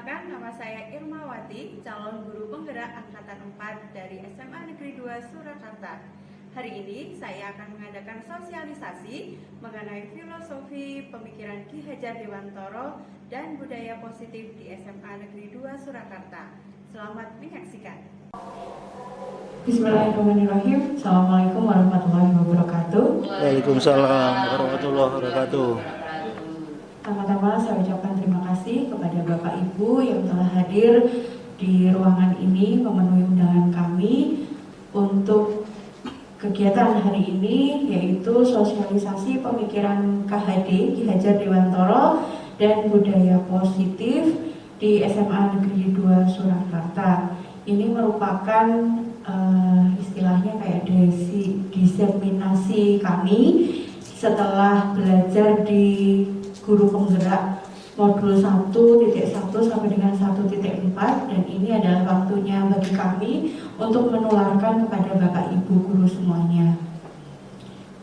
Perkenalkan, nama saya Irmawati, calon guru penggerak Angkatan 4 dari SMA Negeri 2 Surakarta. Hari ini saya akan mengadakan sosialisasi mengenai filosofi pemikiran Ki Hajar Dewantoro dan budaya positif di SMA Negeri 2 Surakarta. Selamat menyaksikan. Bismillahirrahmanirrahim. Assalamualaikum warahmatullahi wabarakatuh. Waalaikumsalam warahmatullahi wabarakatuh. Pertama-tama saya ucapkan terima kasih kepada Bapak Ibu yang telah hadir di ruangan ini memenuhi undangan kami untuk kegiatan hari ini, yaitu sosialisasi pemikiran KHD Ki Hajar Dewantoro dan budaya positif di SMA Negeri 2 Surakarta. Ini merupakan istilahnya kayak diseminasi kami setelah belajar di guru penggerak modul 1.1 sampai dengan 1.4, dan ini adalah waktunya bagi kami untuk menularkan kepada Bapak Ibu guru semuanya.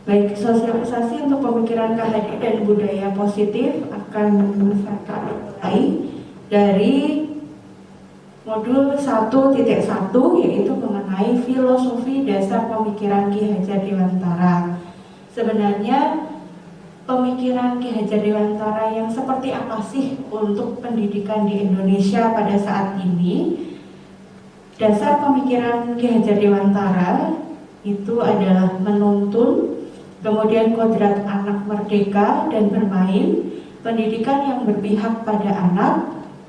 Baik, sosialisasi untuk pemikiran KHD dan budaya positif akan saya mulai dari modul 1.1, yaitu mengenai filosofi dasar pemikiran Ki Hajar Dewantara. Sebenarnya pemikiran Ki Hajar Dewantara yang seperti apa sih untuk pendidikan di Indonesia pada saat ini? Dasar pemikiran Ki Hajar Dewantara itu adalah menuntun, kemudian kodrat anak merdeka dan bermain, pendidikan yang berpihak pada anak,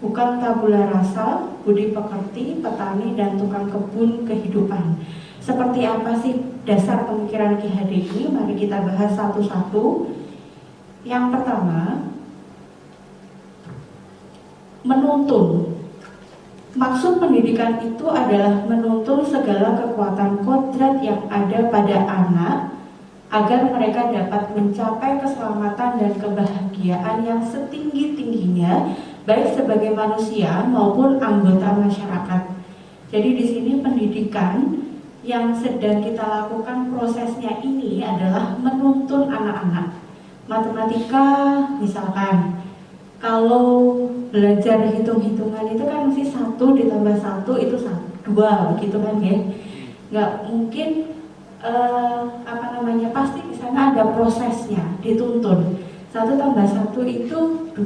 bukan tabula rasa, budi pekerti, petani dan tukang kebun kehidupan. Seperti apa sih dasar pemikiran Ki Hajar ini? Mari kita bahas satu-satu. Yang pertama, menuntun. Maksud pendidikan itu adalah menuntun segala kekuatan kodrat yang ada pada anak agar mereka dapat mencapai keselamatan dan kebahagiaan yang setinggi-tingginya, baik sebagai manusia maupun anggota masyarakat. Jadi di sini pendidikan yang sedang kita lakukan prosesnya ini adalah menuntun anak-anak. Matematika misalkan, kalau belajar hitung-hitungan itu kan mesti 1 ditambah 1 itu 2 begitu kan ya. Nggak mungkin pasti di sana ada prosesnya, dituntun. 1 tambah 1 itu 2,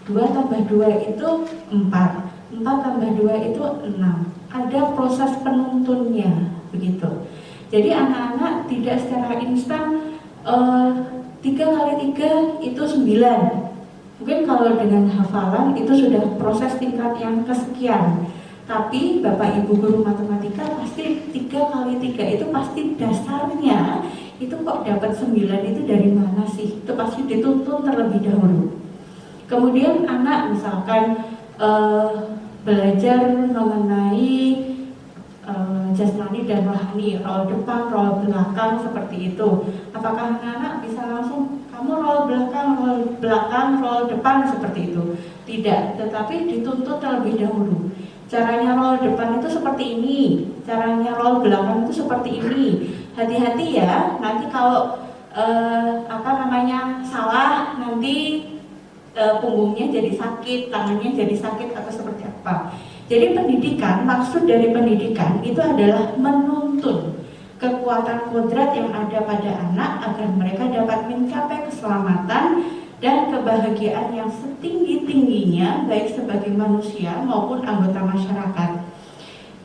2 tambah 2 itu 4, 4 tambah 2 itu 6. Ada proses penuntunnya begitu. Jadi anak-anak tidak secara instan 3 kali 3 itu 9. Mungkin kalau dengan hafalan itu sudah proses tingkat yang kesekian. Tapi Bapak Ibu guru matematika pasti 3 kali 3 itu pasti dasarnya itu kok dapat 9 itu dari mana sih? Itu pasti dituntun terlebih dahulu. Kemudian anak misalkan belajar mengenai jasmani dan rohani, roll depan, roll belakang seperti itu. Apakah anak-anak bisa langsung kamu roll belakang, roll depan seperti itu? Tidak, tetapi dituntut terlebih dahulu. Caranya roll depan itu seperti ini, caranya roll belakang itu seperti ini. Hati-hati ya, nanti kalau salah nanti punggungnya jadi sakit, tangannya jadi sakit atau seperti apa. Jadi pendidikan, maksud dari pendidikan itu adalah menuntun kekuatan kodrat yang ada pada anak agar mereka dapat mencapai keselamatan dan kebahagiaan yang setinggi-tingginya baik sebagai manusia maupun anggota masyarakat.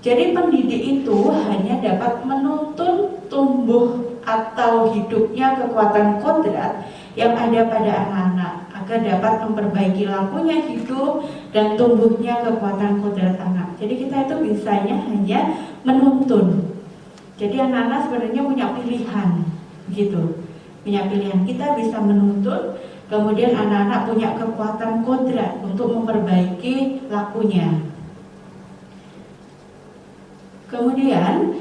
Jadi pendidik itu hanya dapat menuntun tumbuh atau hidupnya kekuatan kodrat yang ada pada anak-anak agar dapat memperbaiki lakunya hidup dan tumbuhnya kekuatan kodrat anak. Jadi kita itu bisanya hanya menuntun. Jadi anak-anak sebenarnya punya pilihan, gitu. Punya pilihan. Kita bisa menuntun, kemudian anak-anak punya kekuatan kodrat untuk memperbaiki lakunya. Kemudian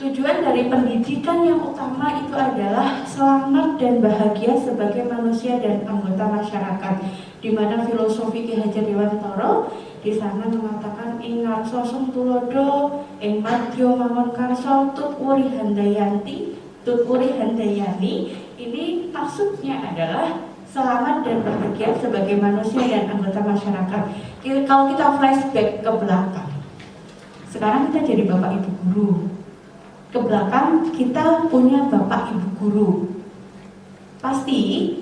tujuan dari pendidikan yang utama itu adalah selamat dan bahagia sebagai manusia dan anggota masyarakat. Di mana filosofi Ki Hajar Dewantoro di sana mengatakan ing ngarsa sung tulodo, ing madya mangun karsa tut uri handayani. Ini maksudnya adalah selamat dan bahagia sebagai manusia dan anggota masyarakat. Kalau kita flashback ke belakang, sekarang kita jadi bapak ibu guru. Ke belakang kita punya bapak ibu guru. Pasti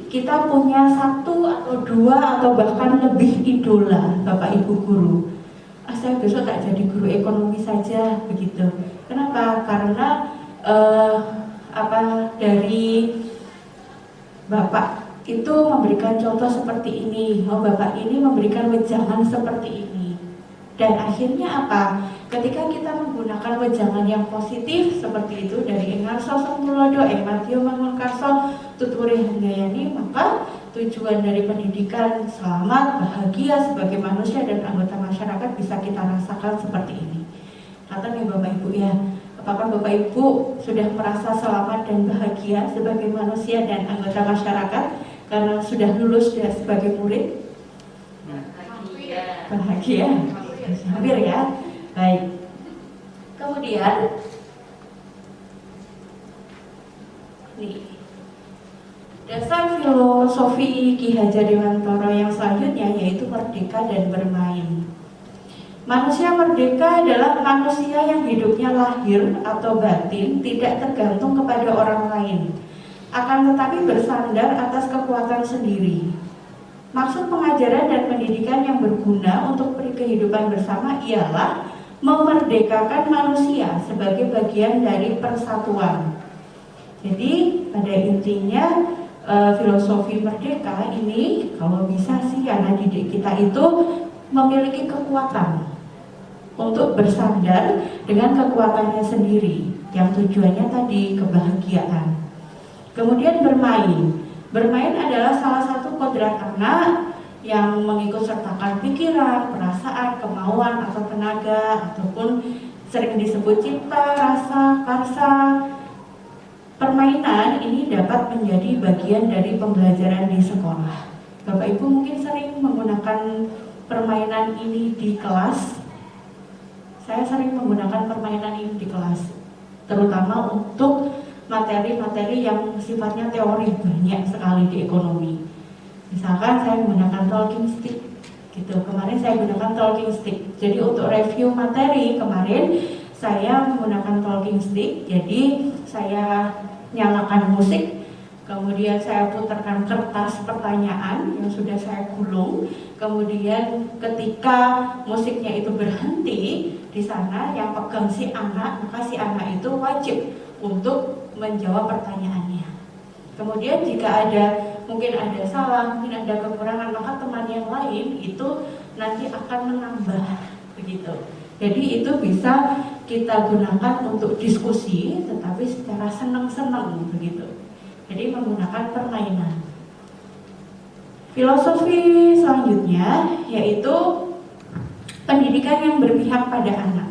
kita punya satu atau dua atau bahkan lebih idola bapak ibu guru. Saya besok tak jadi guru ekonomi saja begitu. Kenapa? Karena dari bapak itu memberikan contoh seperti ini, bapak ini memberikan wejangan seperti ini. Dan akhirnya apa? Ketika kita menggunakan wejangan yang positif seperti itu dari Engarso Songtulodo, Ematio Mangunkarso, Tuturi Handayani, maka tujuan dari pendidikan selamat, bahagia sebagai manusia dan anggota masyarakat bisa kita rasakan seperti ini. Kata nih Bapak Ibu ya, apakah Bapak Ibu sudah merasa selamat dan bahagia sebagai manusia dan anggota masyarakat karena sudah lulus sebagai murid? Bahagia. Hampir ya. Baik. Kemudian nih, dasar filosofi Ki Hajar Dewantara yang selanjutnya yaitu merdeka dan bermain. Manusia merdeka adalah manusia yang hidupnya lahir atau batin tidak tergantung kepada orang lain, akan tetapi bersandar atas kekuatan sendiri. Maksud pengajaran dan pendidikan yang berguna untuk kehidupan bersama ialah memerdekakan manusia sebagai bagian dari persatuan. Jadi pada intinya filosofi merdeka ini kalau bisa sih anak didik kita itu memiliki kekuatan untuk bersandar dengan kekuatannya sendiri yang tujuannya tadi kebahagiaan. Kemudian bermain. Bermain adalah salah satu kodrat anak yang mengikut sertakan pikiran, perasaan, kemauan atau tenaga ataupun sering disebut cipta, rasa, karsa. Permainan ini dapat menjadi bagian dari pembelajaran di sekolah. Bapak Ibu mungkin sering menggunakan permainan ini di kelas. Saya sering menggunakan permainan ini di kelas, terutama untuk materi-materi yang sifatnya teori, banyak sekali di ekonomi. Misalkan saya menggunakan talking stick gitu. Kemarin saya menggunakan talking stick. Jadi untuk review materi kemarin saya menggunakan talking stick. Jadi saya nyalakan musik, kemudian saya putarkan kertas pertanyaan yang sudah saya gulung. Kemudian ketika musiknya itu berhenti di sana yang pegang si anak, maka si anak itu wajib untuk menjawab pertanyaannya. Kemudian jika mungkin ada salah, mungkin ada kekurangan, maka teman yang lain itu nanti akan menambah begitu. Jadi itu bisa kita gunakan untuk diskusi, tetapi secara senang-senang begitu. Jadi menggunakan permainan. Filosofi selanjutnya yaitu pendidikan yang berpihak pada anak.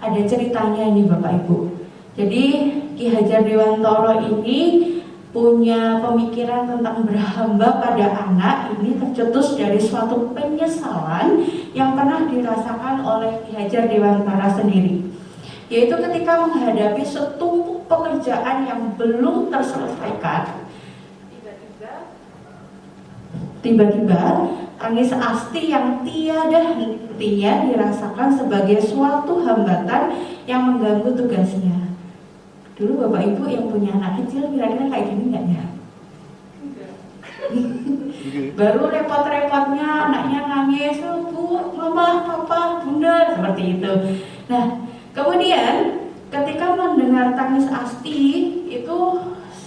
Ada ceritanya nih Bapak Ibu. Jadi Ki Hajar Dewantara ini punya pemikiran tentang berhamba pada anak ini tercetus dari suatu penyesalan yang pernah dirasakan oleh Ki Hajar Dewantara sendiri, yaitu ketika menghadapi setumpuk pekerjaan yang belum terselesaikan, tiba-tiba tangis Asti yang tiada hentinya dirasakan sebagai suatu hambatan yang mengganggu tugasnya. Dulu Bapak Ibu yang punya anak kecil kira-kira kayak gini nggak ya? Baru repot-repotnya anaknya nangis, Bu, Mama, Papa, Bunda, seperti itu. Nah, kemudian ketika mendengar tangis Asti itu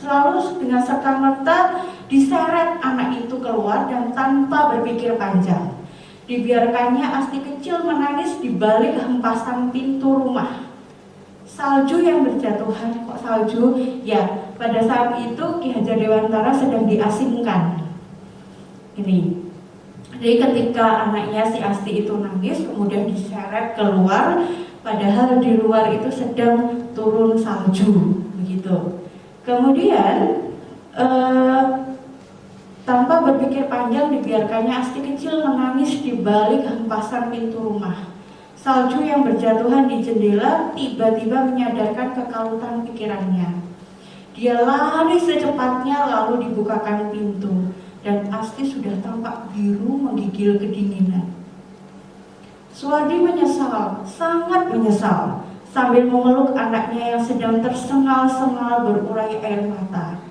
selalu dengan serta-merta diseret anak itu keluar dan tanpa berpikir panjang. Dibiarkannya Asti kecil menangis di balik hempasan pintu rumah. Salju yang berjatuhan, kok salju? Ya, pada saat itu Ki Hajar Dewantara sedang diasingkan. Ini. Jadi ketika anaknya si Asti itu nangis, kemudian diseret keluar, padahal di luar itu sedang turun salju, begitu. Kemudian tanpa berpikir panjang dibiarkannya Asti kecil menangis di balik hempasan pintu rumah. Salju yang berjatuhan di jendela tiba-tiba menyadarkan kekalutan pikirannya. Dia lari secepatnya lalu dibukakan pintu. dan Asti sudah tampak biru menggigil kedinginan. Suwardi menyesal, sangat menyesal, sambil memeluk anaknya yang sedang tersengal-sengal berurai air mata.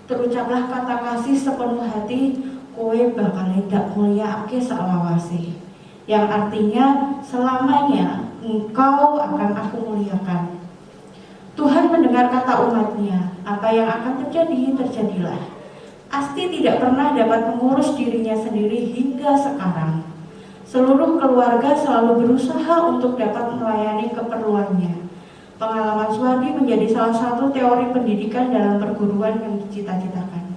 Terucaplah kata kasih sepenuh hati, kowe bakal ndak mulyakake salawase, yang artinya selamanya engkau akan aku muliakan. Tuhan mendengar kata umatnya, apa yang akan terjadi, terjadilah. Asti tidak pernah dapat mengurus dirinya sendiri hingga sekarang. Seluruh keluarga selalu berusaha untuk dapat melayani keperluannya. Pengalaman Suwardi menjadi salah satu teori pendidikan dalam perguruan yang dicita-citakan.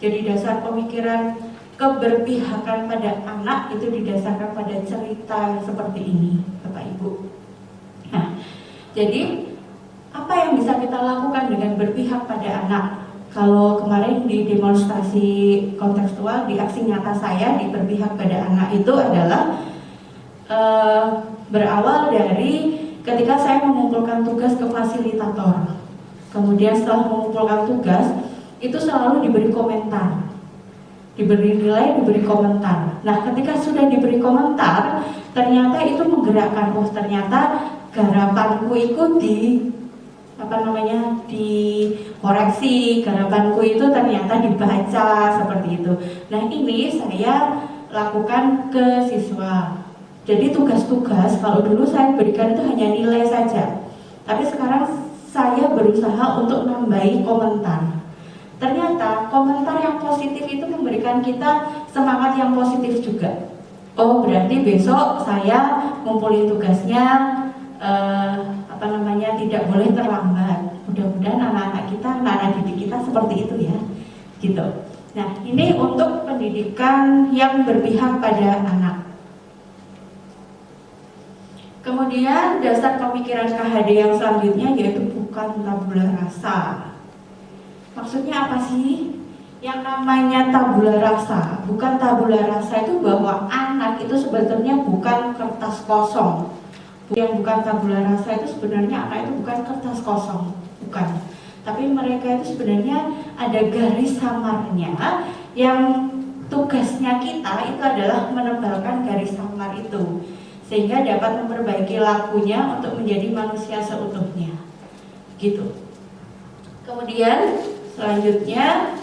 Jadi dasar pemikiran keberpihakan pada anak itu didasarkan pada cerita yang seperti ini, Bapak Ibu. Nah, jadi apa yang bisa kita lakukan dengan berpihak pada anak? Kalau kemarin di demonstrasi kontekstual di aksi nyata saya di berpihak pada anak itu adalah berawal dari ketika saya mengumpulkan tugas ke fasilitator. Kemudian setelah mengumpulkan tugas itu selalu diberi komentar, diberi nilai, diberi komentar. Nah, ketika sudah diberi komentar, ternyata itu menggerakkan, oh ternyata garapanku itu dikoreksi, garapanku itu ternyata dibaca seperti itu. Nah, ini saya lakukan ke siswa. Jadi tugas-tugas kalau dulu saya berikan itu hanya nilai saja, tapi sekarang saya berusaha untuk nambahi komentar. Ternyata komentar yang positif itu memberikan kita semangat yang positif juga. Oh, berarti besok saya ngumpulin tugasnya tidak boleh terlambat. Mudah-mudahan anak-anak didik kita seperti itu ya, gitu. Nah, ini untuk pendidikan yang berpihak pada anak. Kemudian dasar pemikiran KHD yang selanjutnya yaitu bukan tabula rasa. Maksudnya apa sih? Yang namanya tabula rasa, bukan tabula rasa itu bahwa anak itu sebetulnya bukan kertas kosong. Yang bukan tabula rasa itu sebenarnya anak itu bukan kertas kosong, bukan. Tapi mereka itu sebenarnya ada garis samarnya yang tugasnya kita itu adalah menebalkan garis samar itu sehingga dapat memperbaiki lakunya untuk menjadi manusia seutuhnya. Gitu. Kemudian selanjutnya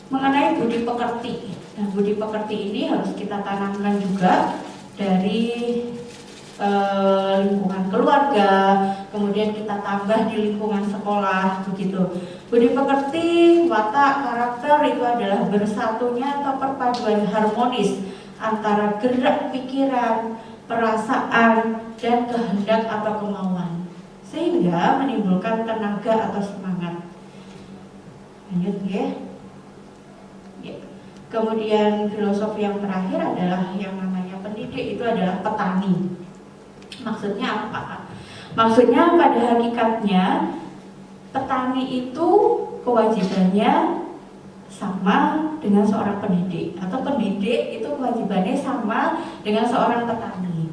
mengenai budi pekerti. Nah, budi pekerti ini harus kita tanamkan juga dari lingkungan keluarga, kemudian kita tambah di lingkungan sekolah, begitu. Budi pekerti, watak, karakter itu adalah bersatunya atau perpaduan harmonis antara gerak pikiran, perasaan, dan kehendak atau kemauan, sehingga menimbulkan tenaga atau semangat. Lanjut ya. Kemudian filosofi yang terakhir adalah yang namanya pendidik itu adalah petani. Maksudnya apa? Maksudnya pada hakikatnya petani itu kewajibannya sama dengan seorang pendidik, atau pendidik itu kewajibannya sama dengan seorang petani.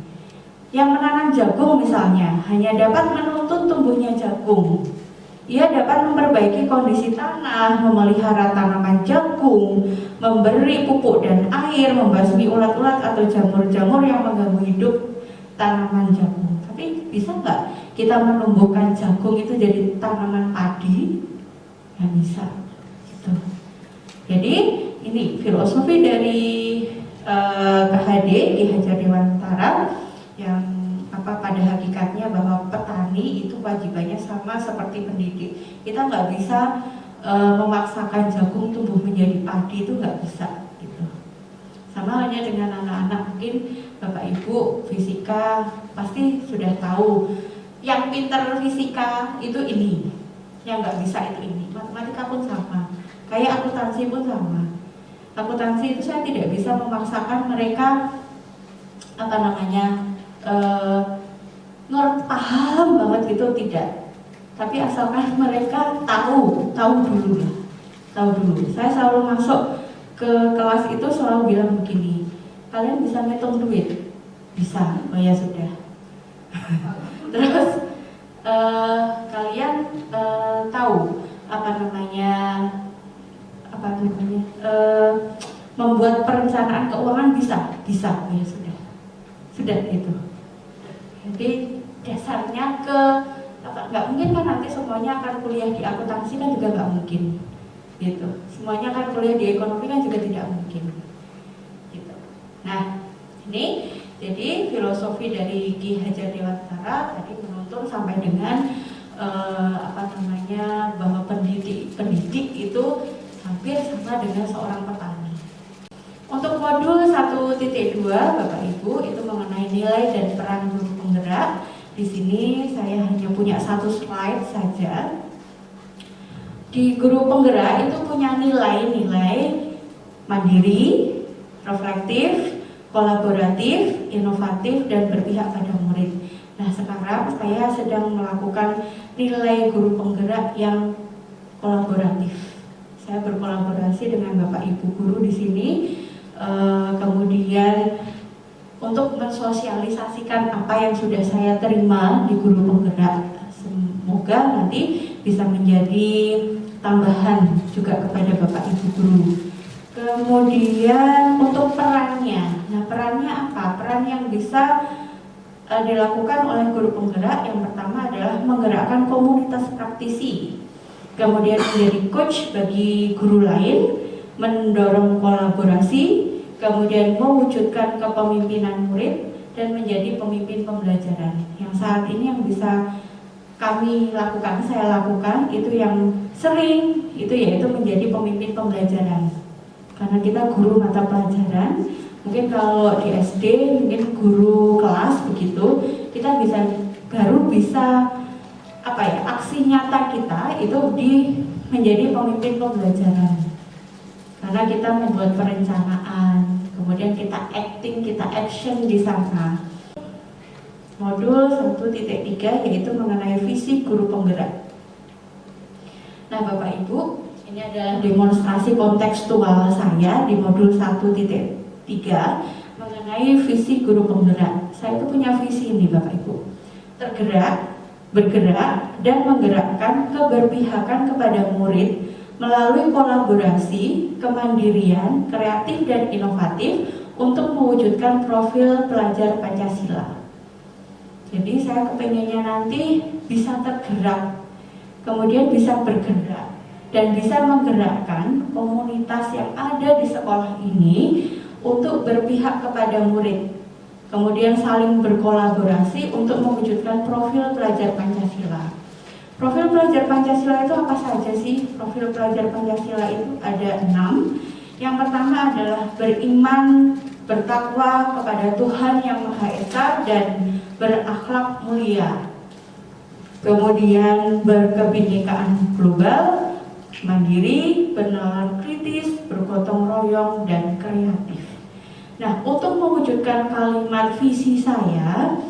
Yang menanam jagung misalnya hanya dapat menuntut tumbuhnya jagung. Ia dapat memperbaiki kondisi tanah, memelihara tanaman jagung, memberi pupuk dan air, membasmi ulat-ulat atau jamur-jamur yang mengganggu hidup tanaman jagung. Tapi bisa nggak kita menumbuhkan jagung itu jadi tanaman padi? Nggak bisa. Gitu. Jadi ini filosofi dari KHD Ki Hajar Dewantara yang pada hakikatnya bahwa petani itu wajibannya sama seperti pendidik. Kita nggak bisa memaksakan jagung tumbuh menjadi padi, itu nggak bisa gitu. Sama halnya dengan anak-anak, mungkin Bapak Ibu fisika pasti sudah tahu yang pintar fisika itu ini, yang nggak bisa itu ini. Matematika pun sama, kayak akuntansi pun sama. Akuntansi itu saya tidak bisa memaksakan mereka paham banget itu, tidak. Tapi asalkan mereka tahu dulu. Saya selalu masuk ke kelas itu selalu bilang begini, kalian bisa ngitung duit? Bisa, oh ya sudah. Terus kalian tahu membuat perencanaan keuangan bisa ya sudah gitu. Jadi dasarnya nggak mungkin kan nanti semuanya akan kuliah di akuntansi kan juga nggak mungkin gitu. Semuanya akan kuliah di ekonomi kan juga tidak mungkin gitu. Nah ini jadi filosofi dari Ki Hajar Dewantara tadi menuntun sampai dengan bahwa pendidik itu hampir sama dengan seorang petani. Untuk modul 1.2 Bapak Ibu itu mengenai nilai dan peran guru penggerak. Di sini saya hanya punya satu slide saja. Di guru penggerak itu punya nilai-nilai mandiri, reflektif, kolaboratif, inovatif, dan berpihak pada murid. Nah sekarang saya sedang melakukan nilai guru penggerak yang kolaboratif. Saya berkolaborasi dengan Bapak Ibu guru di sini, kemudian untuk mensosialisasikan apa yang sudah saya terima di guru penggerak. Semoga nanti bisa menjadi tambahan juga kepada Bapak Ibu guru. Kemudian untuk perannya, nah perannya apa? Peran yang bisa dilakukan oleh guru penggerak yang pertama adalah menggerakkan komunitas praktisi, kemudian menjadi coach bagi guru lain, mendorong kolaborasi, kemudian mewujudkan kepemimpinan murid dan menjadi pemimpin pembelajaran. Yang saat ini yang bisa saya lakukan itu yang sering itu yaitu menjadi pemimpin pembelajaran. Karena kita guru mata pelajaran, mungkin kalau di SD mungkin guru kelas begitu, kita baru bisa aksi nyata kita itu menjadi pemimpin pembelajaran. Karena kita membuat perencanaan, kemudian kita acting, kita action di sana. Modul 1.3 yaitu mengenai visi guru penggerak. Nah Bapak Ibu, ini adalah demonstrasi kontekstual saya di modul 1.3 mengenai visi guru penggerak. Saya itu punya visi ini Bapak Ibu. Tergerak, bergerak, dan menggerakkan keberpihakan kepada murid melalui kolaborasi, kemandirian, kreatif, dan inovatif untuk mewujudkan profil pelajar Pancasila. Jadi saya kepengennya nanti bisa tergerak, kemudian bisa bergerak, dan bisa menggerakkan komunitas yang ada di sekolah ini untuk berpihak kepada murid, kemudian saling berkolaborasi untuk mewujudkan profil pelajar Pancasila. Profil pelajar Pancasila itu apa saja sih? Profil pelajar Pancasila itu ada 6. Yang pertama adalah beriman, bertakwa kepada Tuhan Yang Maha Esa dan berakhlak mulia. Kemudian berkebinekaan global, mandiri, bernalar kritis, bergotong royong, dan kreatif. Nah, untuk mewujudkan kalimat visi saya,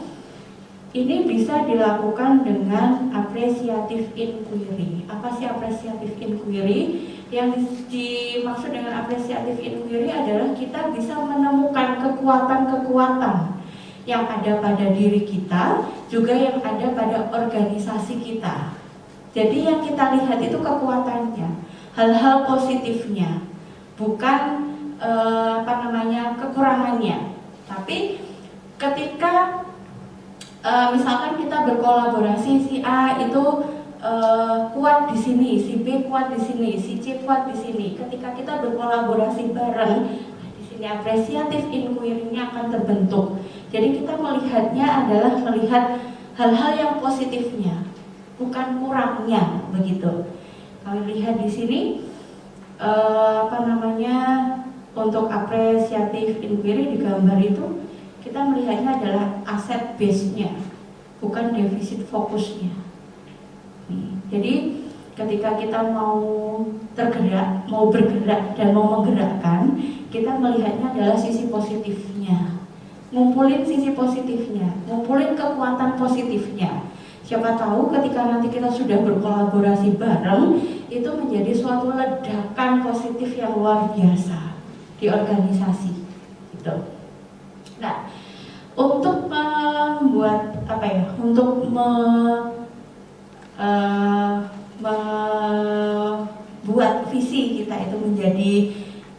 ini bisa dilakukan dengan apresiatif inquiry. Apa sih apresiatif inquiry? Yang dimaksud dengan apresiatif inquiry adalah kita bisa menemukan kekuatan-kekuatan yang ada pada diri kita, juga yang ada pada organisasi kita. Jadi yang kita lihat itu kekuatannya, hal-hal positifnya, bukan kekurangannya. Tapi ketika misalkan kita berkolaborasi, si A itu kuat di sini, si B kuat di sini, si C kuat di sini. Ketika kita berkolaborasi bareng, di sini apresiatif inquiry-nya akan terbentuk. Jadi kita melihatnya adalah melihat hal-hal yang positifnya, bukan kurangnya, begitu. Kami lihat di sini untuk apresiatif inquiry di gambar itu kita melihatnya adalah aset base-nya, bukan defisit fokusnya. Jadi ketika kita mau tergerak, mau bergerak dan mau menggerakkan, kita melihatnya adalah sisi positifnya. Ngumpulin sisi positifnya, ngumpulin kekuatan positifnya. Siapa tahu ketika nanti kita sudah berkolaborasi bareng, itu menjadi suatu ledakan positif yang luar biasa di organisasi. Gitu. Nah, untuk membuat untuk membuat visi kita itu menjadi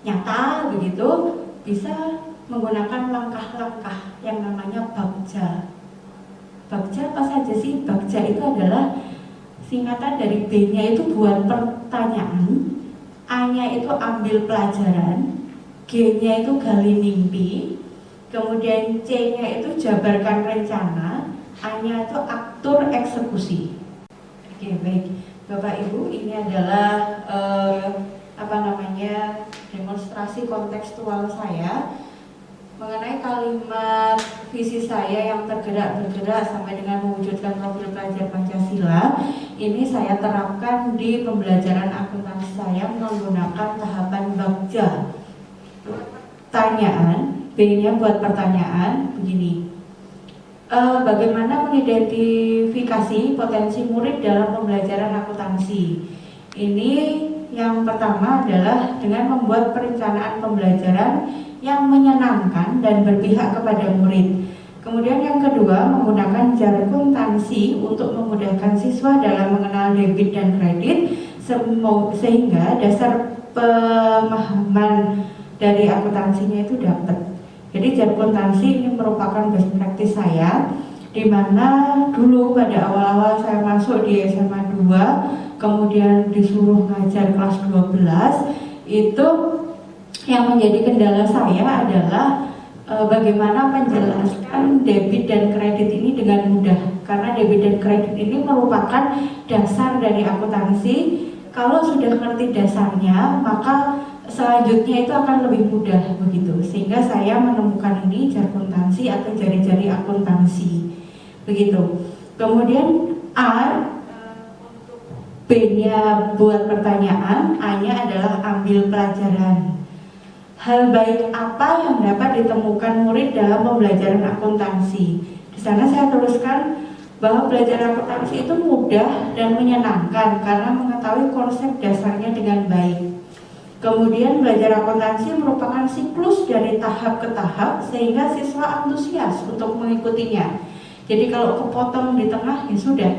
nyata begitu, bisa menggunakan langkah-langkah yang namanya bagja. Bagja apa saja sih? Bagja itu adalah singkatan dari B-nya itu buat pertanyaan, A-nya itu ambil pelajaran, G-nya itu gali mimpi, kemudian C-nya itu jabarkan rencana, A-nya itu atur eksekusi. Oke, baik. Bapak Ibu, ini adalah demonstrasi kontekstual saya mengenai kalimat visi saya yang bergerak sampai dengan mewujudkan profil pelajar Pancasila. Ini saya terapkan di pembelajaran akuntansi saya menggunakan tahapan bagja. Pertanyaan, B-nya buat pertanyaan begini. Bagaimana mengidentifikasi potensi murid dalam pembelajaran akuntansi? Ini yang pertama adalah dengan membuat perencanaan pembelajaran yang menyenangkan dan berpihak kepada murid. Kemudian yang kedua, menggunakan jargon tansi untuk memudahkan siswa dalam mengenal debit dan kredit sehingga dasar pemahaman dari akuntansinya itu dapat. Jadi jargon tansi ini merupakan best practice saya, di mana dulu pada awal-awal saya masuk di SMA 2, kemudian disuruh ngajar kelas 12, itu yang menjadi kendala saya adalah bagaimana menjelaskan debit dan kredit ini dengan mudah, karena debit dan kredit ini merupakan dasar dari akuntansi. Kalau sudah ngerti dasarnya, maka selanjutnya itu akan lebih mudah begitu. Sehingga saya menemukan ini jargon tansi atau jari-jari akuntansi begitu. Kemudian A, B-nya buat pertanyaan, A-nya adalah ambil pelajaran. Hal baik apa yang dapat ditemukan murid dalam pembelajaran akuntansi? Di sana saya tuliskan bahwa belajar akuntansi itu mudah dan menyenangkan karena mengetahui konsep dasarnya dengan baik. Kemudian belajar akuntansi merupakan siklus dari tahap ke tahap sehingga siswa antusias untuk mengikutinya. Jadi kalau kepotong di tengah ya sudah,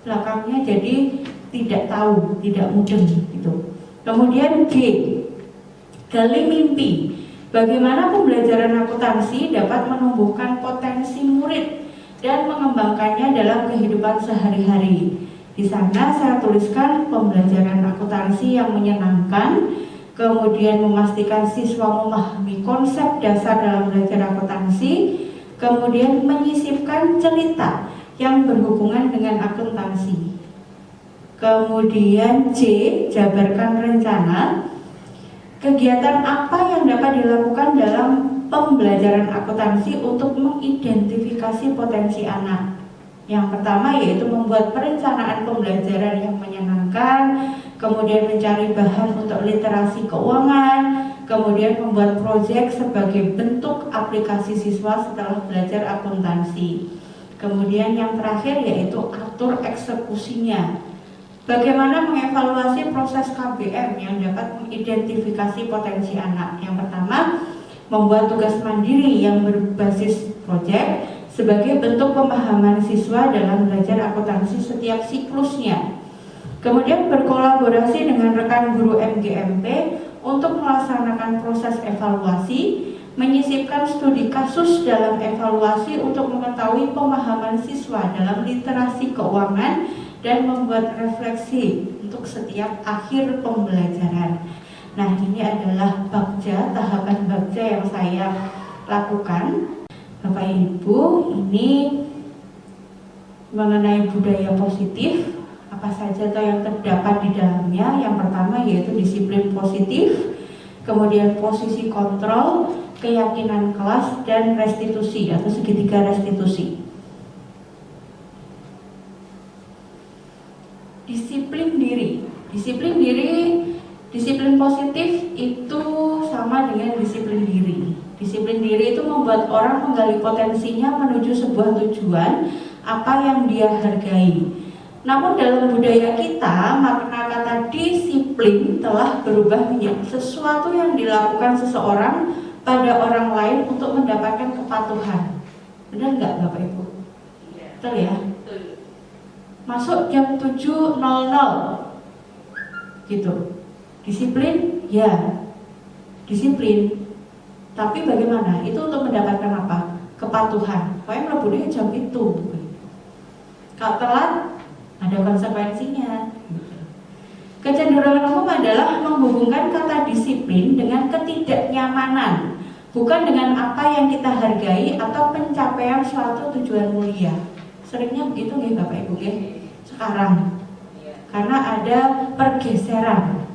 belakangnya jadi tidak tahu, tidak mudeng gitu. Kemudian G, gali mimpi. Bagaimana pembelajaran akuntansi dapat menumbuhkan potensi murid dan mengembangkannya dalam kehidupan sehari-hari. Di sana saya tuliskan pembelajaran akuntansi yang menyenangkan, kemudian memastikan siswa memahami konsep dasar dalam belajar akuntansi, kemudian menyisipkan cerita yang berhubungan dengan akuntansi. Kemudian C, jabarkan rencana. Kegiatan apa yang dapat dilakukan dalam pembelajaran akuntansi untuk mengidentifikasi potensi anak? Yang pertama yaitu membuat perencanaan pembelajaran yang menyenangkan, kemudian mencari bahan untuk literasi keuangan, kemudian membuat proyek sebagai bentuk aplikasi siswa setelah belajar akuntansi. Kemudian yang terakhir yaitu atur eksekusinya. Bagaimana mengevaluasi proses KBM yang dapat mengidentifikasi potensi anak? Yang pertama, membuat tugas mandiri yang berbasis proyek sebagai bentuk pemahaman siswa dalam belajar akuntansi setiap siklusnya. Kemudian berkolaborasi dengan rekan guru MGMP untuk melaksanakan proses evaluasi, menyisipkan studi kasus dalam evaluasi untuk mengetahui pemahaman siswa dalam literasi keuangan, dan membuat refleksi untuk setiap akhir pembelajaran. Nah, ini adalah bagja, tahapan bagja yang saya lakukan. Bapak Ibu, ini mengenai budaya positif, apa saja yang terdapat di dalamnya. Yang pertama yaitu disiplin positif, kemudian posisi kontrol, keyakinan kelas, dan restitusi atau segitiga restitusi. Disiplin diri. Disiplin positif itu sama dengan disiplin diri. Disiplin diri itu membuat orang menggali potensinya menuju sebuah tujuan apa yang dia hargai. Namun dalam budaya kita, makna kata disiplin telah berubah menjadi sesuatu yang dilakukan seseorang pada orang lain untuk mendapatkan kepatuhan. Benar nggak Bapak Ibu? Betul ya? Masuk jam 7.00 gitu. Disiplin? Ya. disiplin. Tapi bagaimana? Itu untuk mendapatkan apa? Kepatuhan. Pokoknya melakukannya jam itu. Kalau telat, ada konsekuensinya. Kecenderungan umum adalah menghubungkan kata disiplin dengan ketidaknyamanan, bukan dengan apa yang kita hargai atau pencapaian suatu tujuan mulia. Seringnya begitu nggih Bapak Ibu nggih? Sekarang. Karena ada pergeseran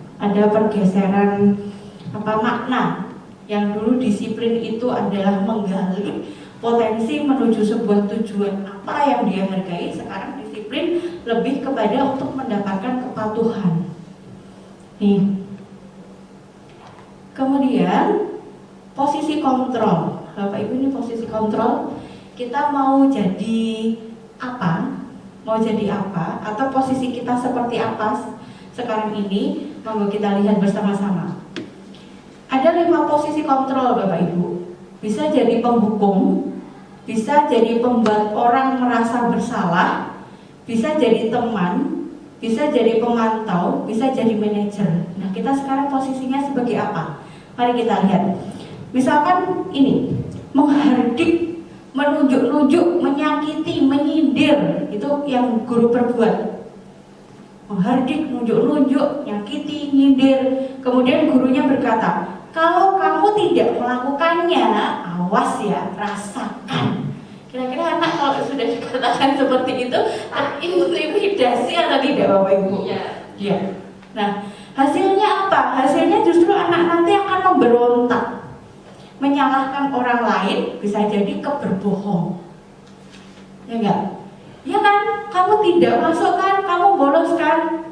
makna. Yang dulu disiplin itu adalah menggali potensi menuju sebuah tujuan apa yang dia hargai, sekarang disiplin lebih kepada untuk mendapatkan kepatuhan. Nih. Kemudian posisi kontrol. Bapak Ibu, ini posisi kontrol. Kita mau jadi apa? Atau posisi kita seperti apa sekarang ini? Monggo kita lihat bersama-sama. Ada 5 posisi kontrol Bapak Ibu. Bisa jadi penghukum, bisa jadi pembuat orang merasa bersalah, bisa jadi teman, bisa jadi pemantau, bisa jadi manajer. Nah, kita sekarang posisinya sebagai apa? Mari kita lihat. Misalkan ini, menghardik, menunjuk-nunjuk, menyakiti, menyindir, itu yang guru perbuat. Menghardik, nunjuk-nunjuk, nyakiti, nyindir. Kemudian gurunya berkata, kalau kamu tidak melakukannya, awas ya, rasakan. Kira-kira anak kalau sudah dikatakan seperti itu terintimidasi atau tidak Bapak Ibu? Iya. Nah, hasilnya apa? Hasilnya justru anak nanti akan memberontak, menyalahkan orang lain, bisa jadi berbohong. Ya enggak? Ya kan? Kamu tidak masuk kan? Kamu bolos kan?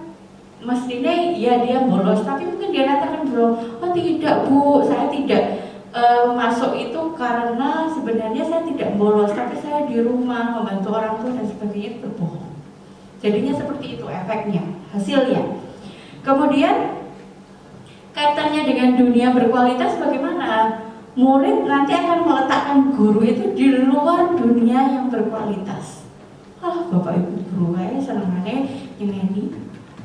Mestinya ya dia bolos, tapi mungkin dia nanti akan bilang, oh tidak Bu, saya tidak masuk itu karena sebenarnya saya tidak bolos, tapi saya di rumah membantu orang tua dan sebagainya, berbohong. Jadinya seperti itu efeknya, hasilnya. Kemudian kaitannya dengan dunia berkualitas bagaimana? Murid nanti akan meletakkan guru itu di luar dunia yang berkualitas. Bapak Ibu guru saya senangannya nyengeni,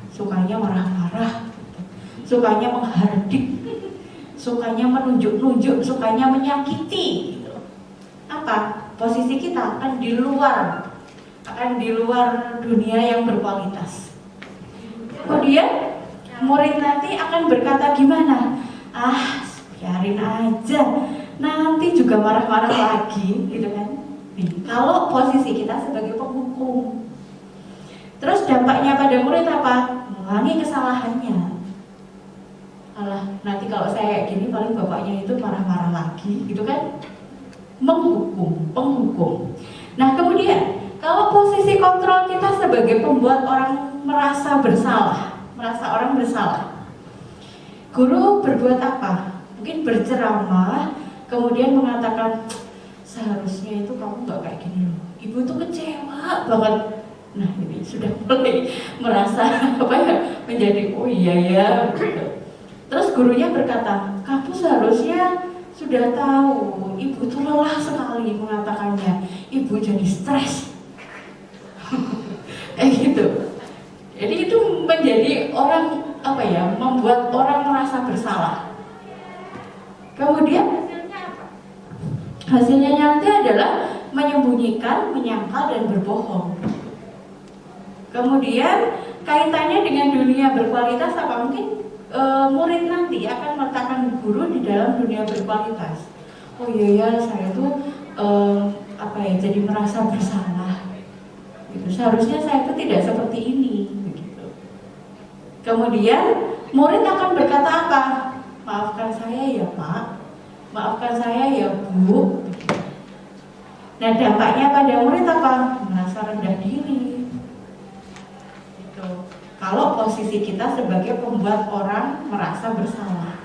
sukanya marah-marah, sukanya menghardik, sukanya menunjuk-nunjuk, sukanya menyakiti. Apa? Posisi kita akan di luar dunia yang berkualitas. Kemudian murid nanti akan berkata gimana? Biarin aja, nanti juga marah-marah lagi, gitu kan? Kalau posisi kita sebagai penghukum. Terus dampaknya pada murid apa? Mengulangi kesalahannya. Nanti kalau saya gini paling bapaknya itu marah-marah lagi, gitu kan? Penghukum. Nah, kemudian kalau posisi kontrol kita sebagai pembuat orang merasa orang bersalah. Guru berbuat apa? Mungkin berceramah, kemudian mengatakan seharusnya itu kamu nggak kayak gini loh. Ibu tuh kecewa banget. Nah, ini sudah mulai merasa menjadi oh iya ya. Terus gurunya berkata, kamu seharusnya sudah tahu, ibu tuh lelah sekali mengatakannya. Ibu jadi stres. Kayak gitu. Jadi itu menjadi orang membuat orang merasa bersalah. Kemudian hasilnya nanti adalah menyembunyikan, menyangkal, dan berbohong. Kemudian kaitannya dengan dunia berkualitas apa? Mungkin murid nanti akan meletakkan guru di dalam dunia berkualitas. Oh iya ya, saya tuh jadi merasa bersalah. Gitu. Seharusnya saya itu tidak seperti ini. Begitu. Kemudian murid akan berkata apa? Maafkan saya ya Pak, maafkan saya ya Bu. Nah, dampaknya pada murid apa? Merasa rendah diri. Gitu. Kalau posisi kita sebagai pembuat orang merasa bersalah.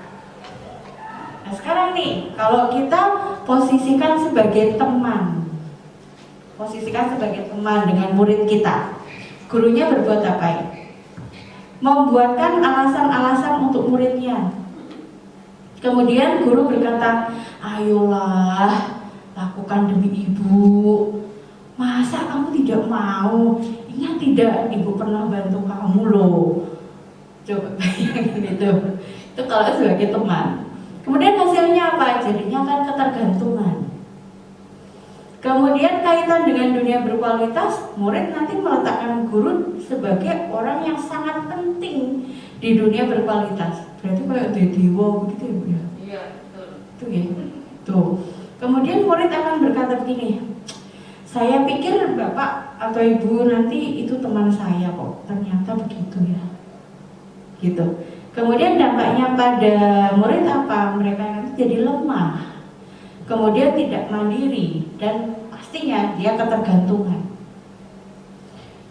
Nah, sekarang nih, kalau kita posisikan sebagai teman, dengan murid kita, gurunya berbuat apa ya? Membuatkan alasan-alasan untuk muridnya. Kemudian guru berkata, ayolah, lakukan demi ibu. Masa kamu tidak mau? Ingat tidak, ibu pernah bantu kamu loh. Coba bayangin itu kalau sebagai teman. Kemudian hasilnya apa? Jadinya kan ketergantungan. Kemudian kaitan dengan dunia berkualitas, murid nanti meletakkan guru sebagai orang yang sangat penting di dunia berkualitas. Berarti kayak dewa gitu ya Bu ya? Iya, betul. Tuh ya. Tuh. Kemudian murid akan berkata begini, saya pikir Bapak atau Ibu nanti itu teman saya kok, ternyata begitu ya. Gitu. Kemudian dampaknya pada murid apa? Mereka nanti jadi lemah. Kemudian tidak mandiri dan pastinya dia ketergantungan.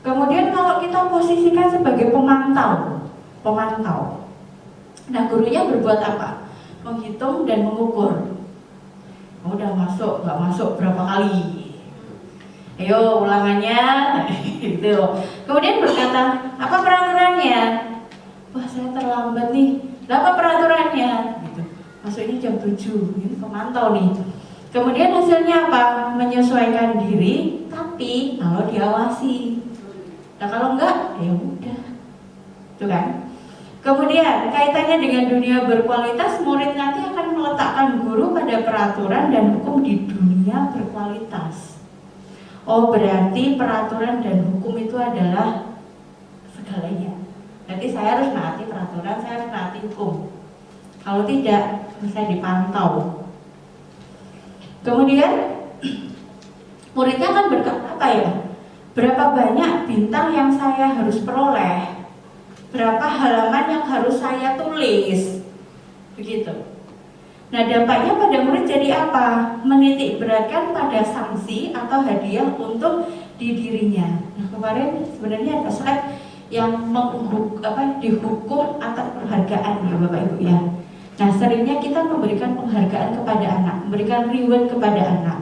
Kemudian kalau kita posisikan sebagai pemantau. Nah, gurunya berbuat apa? Menghitung dan mengukur. Udah masuk, nggak masuk berapa kali? Ayo ulangannya, gitu. Kemudian berkata, apa peraturannya? Wah, saya terlambat nih. Apa peraturannya? Gitu. Masuknya jam 7, ini pemantau nih. Kemudian hasilnya apa? Menyesuaikan diri, tapi kalau diawasi. Nah kalau enggak, ya udah. Itu kan? Kemudian kaitannya dengan dunia berkualitas, murid nanti akan meletakkan guru pada peraturan dan hukum di dunia berkualitas. Oh, berarti peraturan dan hukum itu adalah segalanya. Berarti saya harus menaati peraturan, saya harus menaati hukum. Kalau tidak, saya dipantau. Kemudian muridnya akan berkata apa ya? Berapa banyak bintang yang saya harus peroleh? Berapa halaman yang harus saya tulis? Begitu. Nah, dampaknya pada murid jadi apa? Menitik beratkan pada sanksi atau hadiah untuk di dirinya. Nah, kemarin sebenarnya ada slide yang dihukum atas penghargaan ya Bapak Ibu ya. Nah, seringnya kita memberikan penghargaan kepada anak, memberikan reward kepada anak.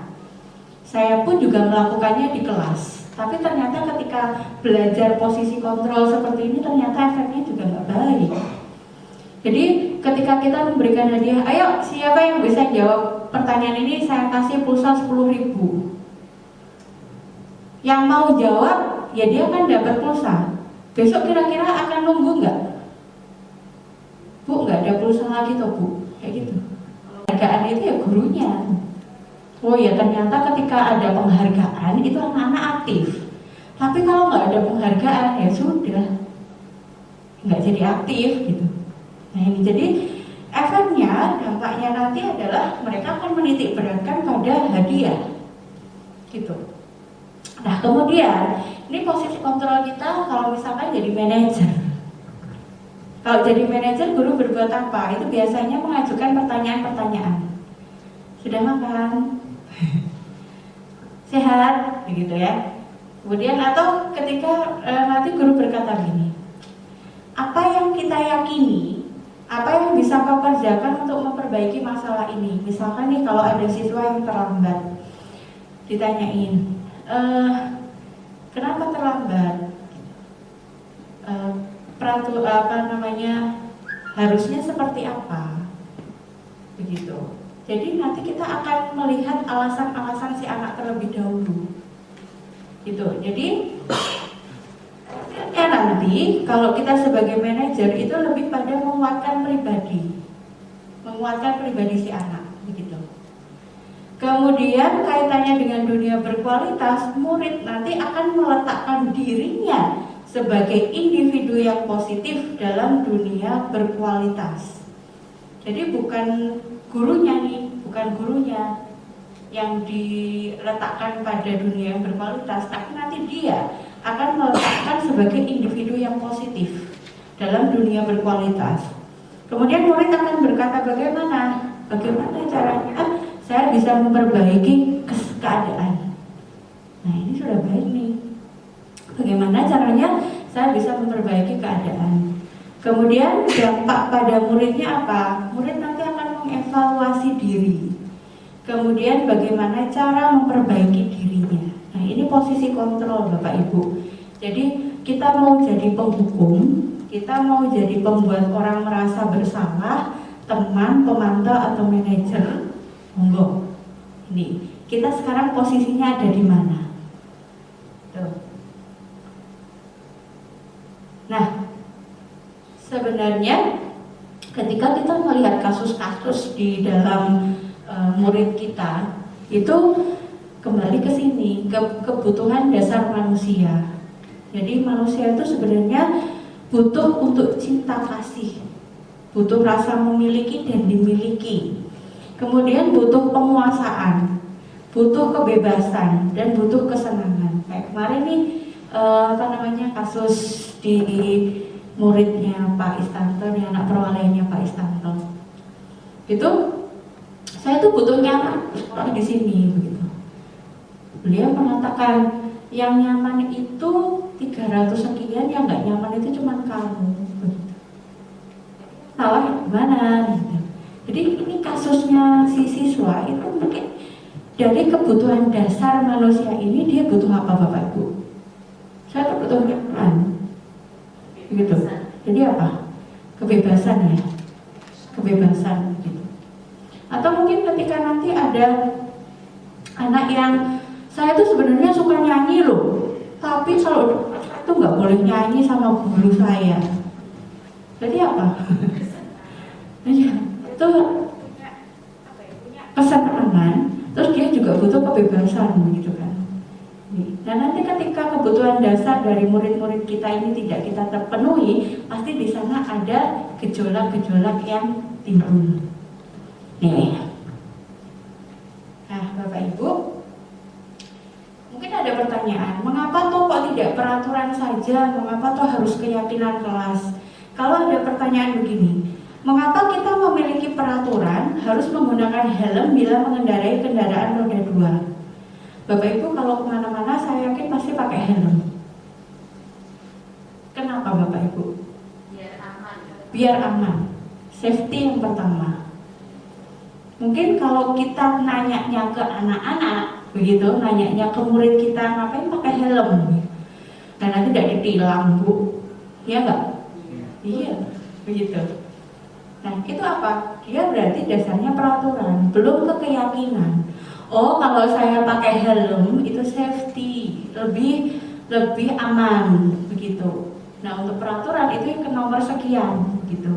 Saya pun juga melakukannya di kelas. Tapi ternyata ketika belajar posisi kontrol seperti ini, ternyata efeknya juga nggak baik. Jadi ketika kita memberikan hadiah, ayo siapa yang bisa jawab pertanyaan ini, saya kasih pulsa 10.000. Yang mau jawab, ya dia akan dapat pulsa. Besok kira-kira akan nunggu nggak? Bu, nggak ada pulsa lagi toh Bu, kayak gitu. Penghargaan itu ya gurunya. Oh ya, ternyata ketika ada penghargaan itu anak-anak aktif. Tapi kalau nggak ada penghargaan ya sudah, nggak jadi aktif gitu. Nah ini jadi efeknya, dampaknya nanti adalah mereka akan menitik beratkan pada hadiah, gitu. Nah kemudian ini posisi kontrol kita kalau misalkan jadi manajer. Kalau jadi manajer, guru berbuat apa? Itu biasanya mengajukan pertanyaan-pertanyaan. Sudah makan? Sehat? Begitu ya. Kemudian atau ketika nanti guru berkata gini, apa yang kita yakini, apa yang bisa kau kerjakan untuk memperbaiki masalah ini? Misalkan nih kalau ada siswa yang terlambat, ditanyain, kenapa terlambat? Harusnya seperti apa? Begitu. Jadi nanti kita akan melihat alasan-alasan si anak terlebih dahulu. Gitu. Jadi ya nanti kalau kita sebagai manajer itu lebih pada menguatkan pribadi si anak, begitu. Kemudian kaitannya dengan dunia berkualitas, murid nanti akan meletakkan dirinya sebagai individu yang positif dalam dunia berkualitas. Jadi bukan gurunya yang diletakkan pada dunia yang berkualitas, tapi nanti dia akan meletakkan sebagai individu yang positif dalam dunia berkualitas. Kemudian murid akan berkata bagaimana caranya saya bisa memperbaiki keadaan. Nah ini sudah baik nih. Bagaimana caranya saya bisa memperbaiki keadaan. Kemudian dampak pada muridnya apa? Murid nanti akan mengevaluasi diri. Kemudian bagaimana cara memperbaiki dirinya. Nah ini posisi kontrol Bapak Ibu. Jadi kita mau jadi penghukum, kita mau jadi pembuat orang merasa bersalah, teman, pemantau atau manajer, monggo. Ini kita sekarang posisinya ada di mana? Tuh. Nah, sebenarnya ketika kita melihat kasus-kasus di dalam murid kita, itu kembali ke sini, kebutuhan dasar manusia. Jadi manusia itu sebenarnya butuh untuk cinta kasih, butuh rasa memiliki dan dimiliki, kemudian butuh penguasaan, butuh kebebasan, dan butuh kesenangan. Kayak kemarin nih kasus di muridnya Pak Istanto, di anak perwaliannya Pak Istanto. Itu saya tuh butuh nyaman sekolah di sini begitu. Beliau mengatakan yang nyaman itu 300 sekian, yang nggak nyaman itu cuma kamu. Begitu. Salah gimana? Gitu. Jadi ini kasusnya si siswa itu mungkin dari kebutuhan dasar manusia ini, dia butuh apa Bapak Ibu? Saya tuh butuh nyaman. Gitu. Jadi apa? Kebebasan ya. Kebebasan gitu. Atau mungkin ketika nanti ada anak yang saya tuh sebenarnya suka nyanyi loh, tapi kalau itu nggak boleh nyanyi sama guru saya. Jadi apa? Ya, itu kesenangan. Terus dia juga butuh kebebasan begitu kan. Nah nanti ketika kebutuhan dasar dari murid-murid kita ini tidak kita terpenuhi, pasti di sana ada gejolak-gejolak yang timbul. Nih. Nah Bapak Ibu, mungkin ada pertanyaan, mengapa toh kok tidak peraturan saja, mengapa toh harus keyakinan kelas? Kalau ada pertanyaan begini, mengapa kita memiliki peraturan harus menggunakan helm bila mengendarai kendaraan roda 2? Bapak Ibu kalau kemana-mana saya yakin pasti pakai helm. Kenapa Bapak Ibu? Biar aman. Biar aman. Safety yang pertama. Mungkin kalau kita nanyanya ke anak-anak, begitu, nanyanya ke murid kita ngapain pakai helm? Nah nanti tidak ditilang Bu, iya nggak? Iya, begitu. Nah itu apa? Dia berarti dasarnya peraturan, belum ke keyakinan. Oh kalau saya pakai helm itu safety, lebih aman begitu. Nah untuk peraturan itu yang ke nomor sekian gitu.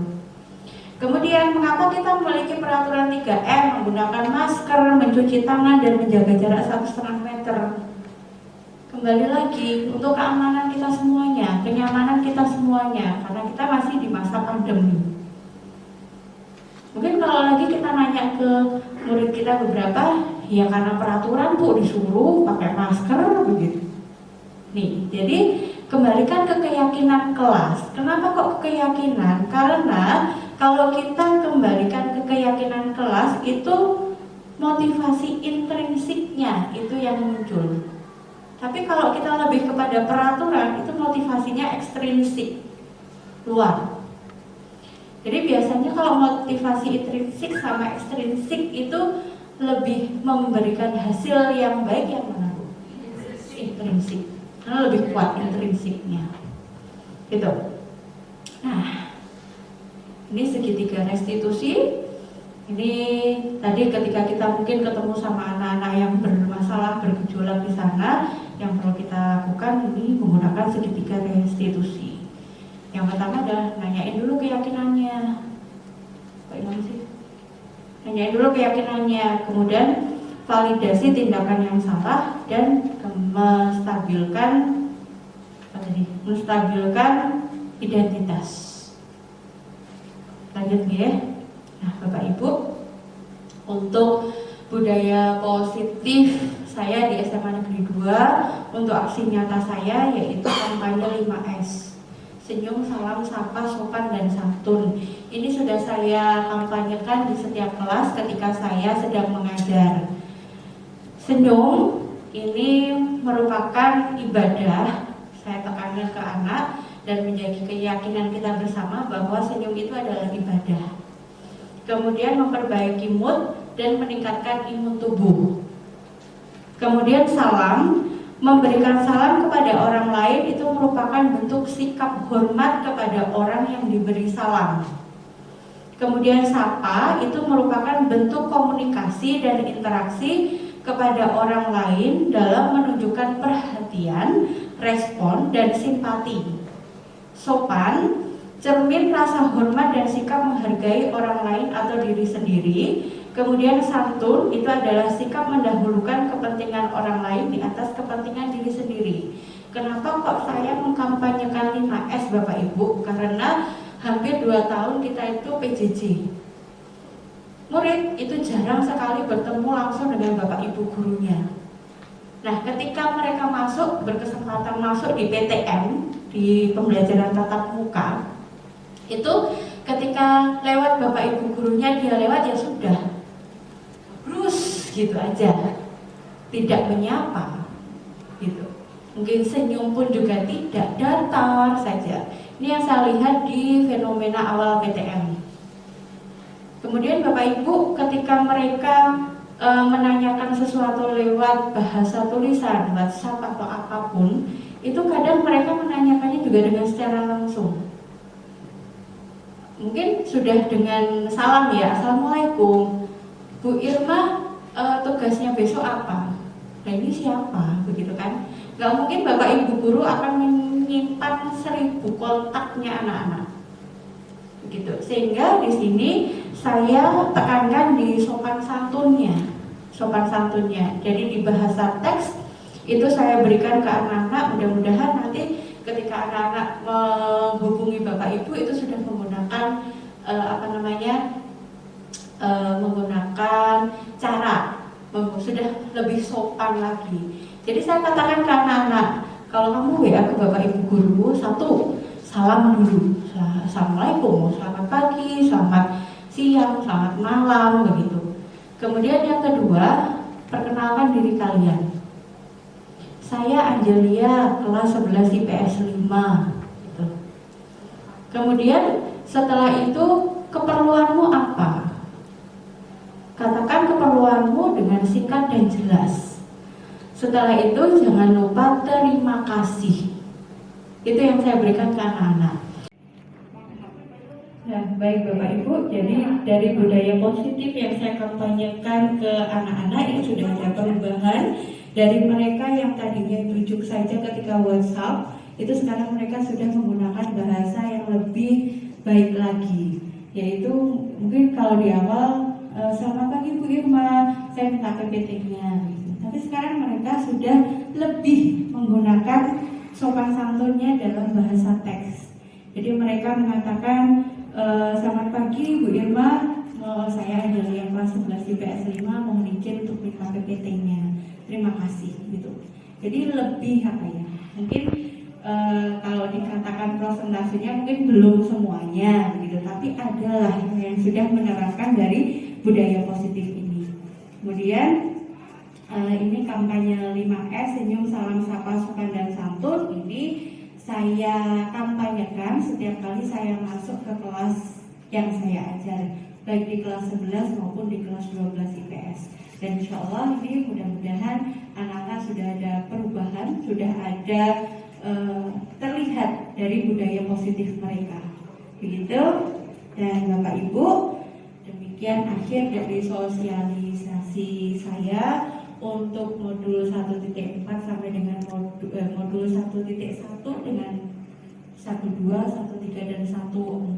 Kemudian mengapa kita memiliki peraturan 3M, menggunakan masker, mencuci tangan dan menjaga jarak 1,5 meter. Kembali lagi untuk keamanan kita semuanya, kenyamanan kita semuanya, karena kita masih di masa pandemi. Mungkin kalau lagi kita nanya ke murid kita beberapa, ya karena peraturan Bu disuruh pakai masker begitu. Nih, jadi kembalikan ke keyakinan kelas. Kenapa kok keyakinan? Karena kalau kita kembalikan ke keyakinan kelas itu motivasi intrinsiknya itu yang muncul. Tapi kalau kita lebih kepada peraturan itu motivasinya ekstrinsik, luar. Jadi biasanya kalau motivasi intrinsik sama ekstrinsik itu lebih memberikan hasil yang baik yang mana Bu? Intrinsik. Karena lebih kuat intrinsiknya. Gitu. Nah, ini segitiga restitusi. Ini tadi ketika kita mungkin ketemu sama anak-anak yang bermasalah, bergejolak di sana, yang perlu kita lakukan ini menggunakan segitiga restitusi. Yang pertama adalah nanyain dulu keyakinannya. Apa ini sih? Nanyain dulu keyakinannya, kemudian validasi tindakan yang salah dan menstabilkan identitas. Lanjut ya. Nah, Bapak Ibu, untuk budaya positif saya di SMA Negeri 2 untuk aksi nyata saya yaitu kampanye 5S. Senyum, salam, sapa, sopan, dan santun. Ini sudah saya kampanyekan di setiap kelas ketika saya sedang mengajar. Senyum ini merupakan ibadah, saya tekankan ke anak dan menjadi keyakinan kita bersama bahwa senyum itu adalah ibadah. Kemudian memperbaiki mood dan meningkatkan imun tubuh. Kemudian salam, memberikan salam kepada orang lain itu merupakan bentuk sikap hormat kepada orang yang diberi salam. Kemudian sapa itu merupakan bentuk komunikasi dan interaksi kepada orang lain dalam menunjukkan perhatian, respon, dan simpati. Sopan, cermin rasa hormat dan sikap menghargai orang lain atau diri sendiri. Kemudian santun itu adalah sikap mendahulukan kepentingan orang lain di atas kepentingan diri sendiri. Kenapa kok saya mengkampanyekan 5S Bapak Ibu? Karena hampir 2 tahun kita itu PJJ. Murid itu jarang sekali bertemu langsung dengan Bapak Ibu gurunya. Nah, ketika mereka berkesempatan masuk di PTM, di pembelajaran tatap muka, itu ketika lewat Bapak Ibu gurunya, dia lewat ya sudah brus gitu aja, tidak menyapa gitu. Mungkin senyum pun juga tidak, datar saja. Ini yang saya lihat di fenomena awal PTM. Kemudian Bapak Ibu ketika mereka menanyakan sesuatu lewat bahasa tulisan, WhatsApp atau apapun, itu kadang mereka menanyakannya juga dengan secara langsung. Mungkin sudah dengan salam ya, Assalamualaikum Bu Irma, tugasnya besok apa? Nah ini siapa? Begitu kan? Gak mungkin Bapak Ibu guru akan menyimpan 1000 kontaknya anak-anak, begitu. Sehingga di sini saya tekankan di sopan santunnya. Jadi di bahasa teks itu saya berikan ke anak-anak, mudah-mudahan nanti ketika anak-anak menghubungi Bapak Ibu itu sudah menggunakan menggunakan cara sudah lebih sopan lagi. Jadi saya katakan ke anak-anak, kalau kamu WA ke Bapak Ibu guru, 1, salam dulu, Assalamualaikum, selamat pagi, selamat siang, selamat malam, begitu. Kemudian yang kedua, perkenalkan diri kalian. Saya Angelia, kelas 11 IPS 5 gitu. Kemudian setelah itu keperluanmu apa? Katakan keperluanmu dengan singkat dan jelas. Setelah itu jangan lupa terima kasih. Itu yang saya berikan ke anak-anak. Nah, baik Bapak Ibu, jadi dari budaya positif yang saya kampanyekan ke anak-anak ini sudah ada perubahan. Dari mereka yang tadinya rujuk saja ketika WhatsApp, itu sekarang mereka sudah menggunakan bahasa yang lebih baik lagi. Yaitu mungkin kalau di awal, selamat pagi Bu Irma, saya minta PPT-nya. Tapi sekarang mereka sudah lebih menggunakan sopan santunnya dalam bahasa teks. Jadi mereka mengatakan, selamat pagi Bu Irma, saya adalah yang kelas 11 IPS 5, mohon izin untuk minta PPT-nya. Terima kasih gitu. Jadi lebih mungkin kalau dikatakan presentasinya mungkin belum semuanya gitu, tapi adalah yang sudah menerapkan dari budaya positif ini. Kemudian ini kampanye 5S, senyum, salam, sapa, sopan dan santun. Ini saya kampanyekan setiap kali saya masuk ke kelas yang saya ajar, baik di kelas 11 maupun di kelas 12 IPS. Dan insya Allah ini mudah-mudahan anak-anak sudah ada perubahan, sudah ada terlihat dari budaya positif mereka. Begitu. Dan Bapak Ibu, demikian akhir dari sosialisasi saya untuk modul 1.4 sampai dengan modul 1.1 dengan 1, 2, 1, 3, dan 1,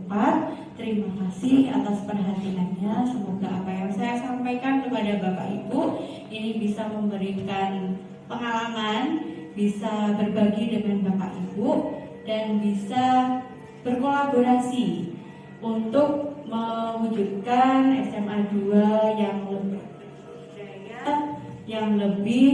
4. Terima kasih atas perhatiannya. Semoga apa yang saya sampaikan kepada Bapak Ibu ini bisa memberikan pengalaman, bisa berbagi dengan Bapak Ibu, dan bisa berkolaborasi untuk mewujudkan SMA 2 yang lebih berdaya, yang lebih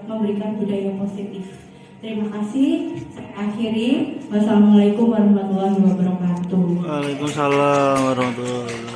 memberikan budaya positif. Terima kasih. Saya akhiri. Wassalamualaikum warahmatullahi wabarakatuh. Waalaikumsalam warahmatullahi wabarakatuh.